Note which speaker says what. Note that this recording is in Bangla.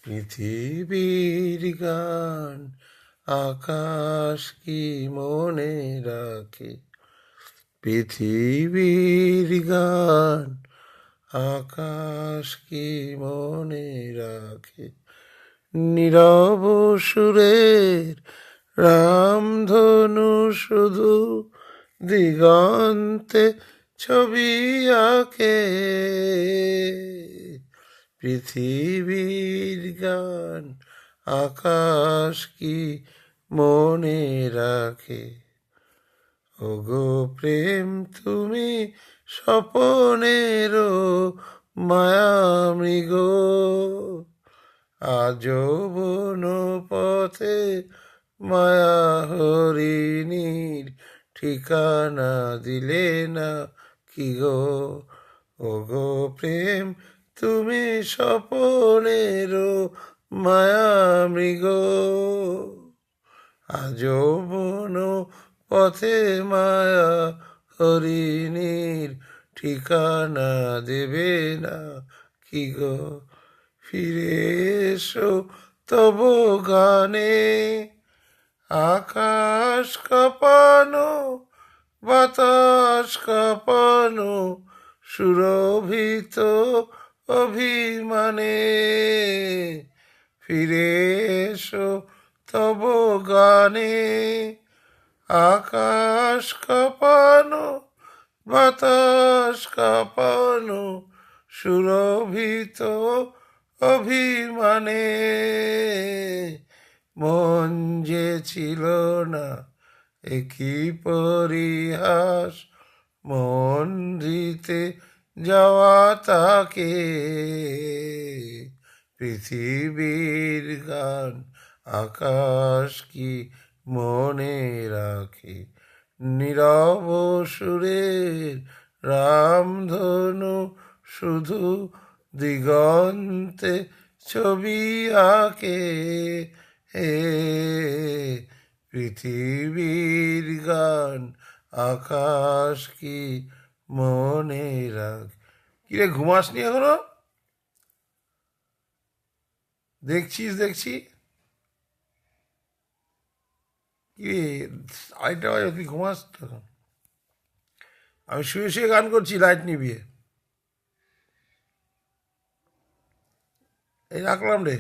Speaker 1: পৃথিবীর গান আকাশ কি মনে রাখে, পৃথিবীর গান আকাশ কি মনে রাখে। নীরব সুরের রামধনু শুধু দিগন্তে ছবি আঁকে। পৃথিবীর গান আকাশ কি মনে রাখে। ওগো প্রেম তুমি স্বপনেরও মায়ামৃগ, আজও বন পথে মায়া হরিণীর ঠিকানা দিলে না কি গো। ওগো প্রেম তুমি স্বপনেরও মায়ামৃগ, আজও বন পথে মায়া হরিণীর ঠিকানা দেবে না কি গো। ফিরে এসো তব গানে আকাশ কাঁপানো বাতাস কাঁপানো সুরভিত অভিমানে। ফিরে এসো তব গানে আকাশ কাঁপানো বাতাস কাঁপানো সুরভিত অভিমানে। মন যে ছিল না একই পরিহাস, মন দিতে যাওয়া তাকে। পৃথিবীর গান আকাশ কি মনে রাখে। নীরব সুরের রামধনু শুধু দিগন্তে ছবি আঁকে। হে পৃথিবীর গান আকাশ কি মনে রাখে। কিরে ঘুমাসনি এখনো? দেখছি কি আরেকটা বাজে তুই ঘুমাস তখন? আমি শুয়ে শুয়ে গান করছি লাইট নিভিয়ে। এই রাখলাম রে।